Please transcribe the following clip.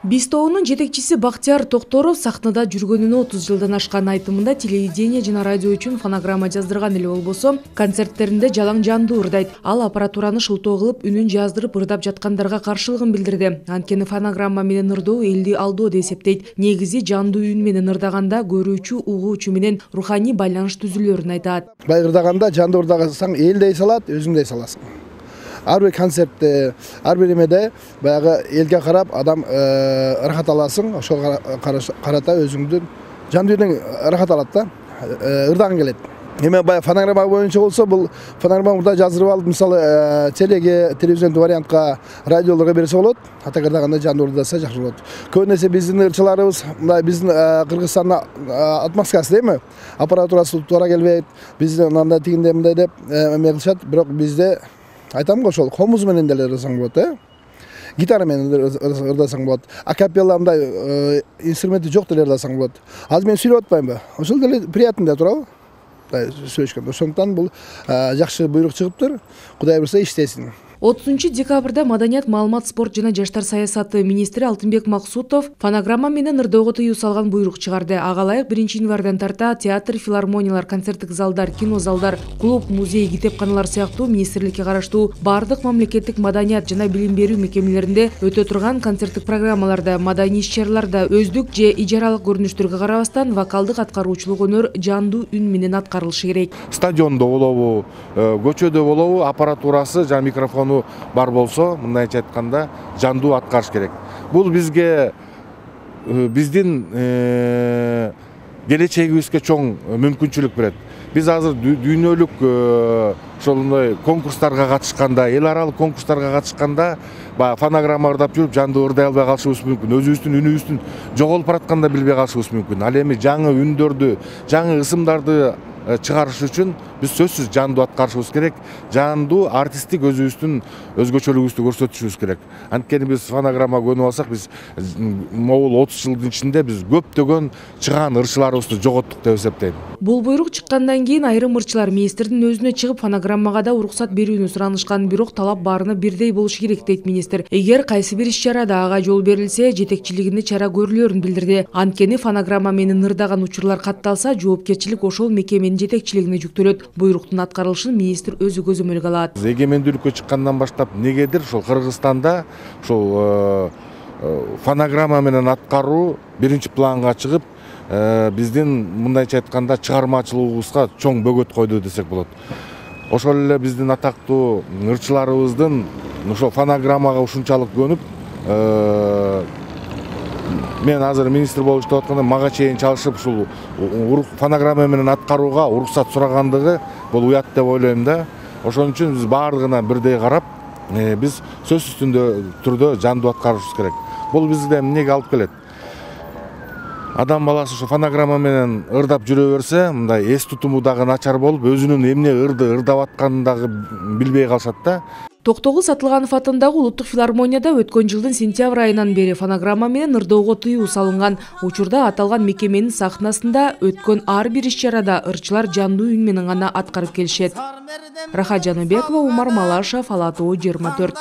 Биз тобунун жетекчиси Бактияр Токторов сахнада жүргөнүнө 30 жылдан ашкан айтымында телевидение жана радио үчүн фонограмма жаздырган эле болбосо, концерттеринде жалаң жандуу ырдайт. Ал аппаратураны шылтоо кылып, үнүн жаздырып ырдап жаткандарга каршылыгын билдирди. Анткени фонограмма менен ырдоо элди алдоо деп эсептейт. Негизи жандуу үн менен ырдаганда көрүүчү, угуучу менен руханий байланыш түзүлөрүн айтат. Бай ырдаганда жандуу ырдагансаң элдей салат, өзүңдей саласың. Ар бир концертте, ар бир эмеде баягы элге карап адам ырахат аласың, ошого карата өзүңдүн жандуу үнүң ырахат алат да, ырдагың келет. Эми баягы фонограмма боюнча болсо, бул фонограмма мурда жаздырып алып, мисалы телеге, телевизиондуу вариантка, радиолорго берсе болот. Ата ырдаганда жандуу ырдаса жакшы болот. Көбүнесе биздин ырчыларыбыз, мындай биздин Кыргызстандын атмосферасы дейми, аппаратурасы туура келбейт, биздин мындай тигиндей мындай деп эме кылышат, бирок бизде айтам го ошол комуз менен деле ырдасаң болот, гитара менен ырдасаң болот, акапелла мындай инструменти жок деле ырдасаң болот. Азыр мен сүйлөп атпаймынбы? Ошол деле приятный да туурабы? Сүйлөшкөндө. Ошондуктан бул жакшы буйрук чыгыптыр. Кудай буйруса иштесин. 30 декабрда Маданият, маалымат, спорт жана жаштар саясаты министри Алтынбек Максутов фонограмма менен ырдоого тыюу салган буйрук чыгарды. Ага ылайык 1-январдан тарта театр, филармониялар, концерттик залдар, кино залдар, клуб, музей, китепканалар сыяктуу министрликке караштуу бардык мамлекеттик маданият жана билим берүү мекемелеринде өтө турган концерттик программаларда, маданий иш-чараларда өздүк же ижаралык көрүнүштөргө карабастан вокалдык аткаруучулук өнөр жандуу үн менен аткарылышы керек. Стадиондо болобу, көчөдө болобу, аппаратурасы жана микрофону бар болсо, мындайча айтканда, жандуу аткарыш керек. Бул бизге биздин келечегибизге чоң мүмкүнчүлүк берет. Биз азыр дүйнөлүк ошондой конкурстарга катышканда, эл аралык конкурстарга катышканда, фонограмма ырдап жүрүп жандуу ырдай албай калышыбыз мүмкүн. Өзүбүздүн үнүбүздүн жоголуп баратканда билбей калышыбыз мүмкүн. Ал эми жаңы үндөрдү, жаңы ысымдарды чыгарыш үчүн биз сөзсүз жандуу аткарышыбыз керек. Жандуу артисттик өзүбүздүн өзгөчөлүгүбүздү көрсөтүшүбүз керек. Анткени биз фонограмма көнүп алсак, биз могул 30 жылдын ичинде биз көптөгөн чыган ырчыларыбызды жоготтук деп эсептейм. Бул буйрук чыккандан кийин айрым ырчылар министрдин өзүнө чыгып фонограммага да уруксат берүүнү суранышкан, бирок талап баарына бирдей болушу керек дейт министр. Эгер кайсы бир иш-чарада ага жол берилсе, жетекчилигинде чара көрүлөрүн билдирди. Анткени фонограмма менен ырдаган учурлар катталса, жоопкерчилик ошол мекеменин жетекчилигине жүктөлөт. Буйруктун аткарылышын министр өзү көзөмөлгө алат. Эгемендүүлүккө чыккандан баштап негедир ошол Кыргызстанда ошол фонограмма менен аткаруу биринчи планга чыгып, биздин мындайча айтканда чыгармачылыгыбызга чоң бөгөт койду десек болот. Ошол эле биздин атактуу ырчыларыбыздын ошол фонограммага ушунчалык көнүп, мен азыр министр болуп иштеп атканда мага чейин чалышып ушул фонограмма менен аткарууга уруксат сурагандыгы бул уят деп ойлойм да. Ошон үчүн биз баардыгына бирдей карап, биз сөзсүз түрдө жандуу аткарышыбыз керек. Бул бизге эмнеге алып келет? Адам баласы ошо фонограмма менен ырдап жүрө берсе, мындай эс тутуму дагы начар болуп, өзүнүн эмне ырдап атканын дагы билбей калышат да. Токтогул Сатылганов атындагы Улуттук филармонияда өткөн жылдын сентябрь айынан бери фонограмма менен ырдоого тыюу салынган. Учурда аталган мекеменин сахнасында өткөн ар бир иш-чарада ырчылар жандуу үн менен гана аткарып келишет. Рахат Жаныбекова, Умар Малашев, Ала тоо 24.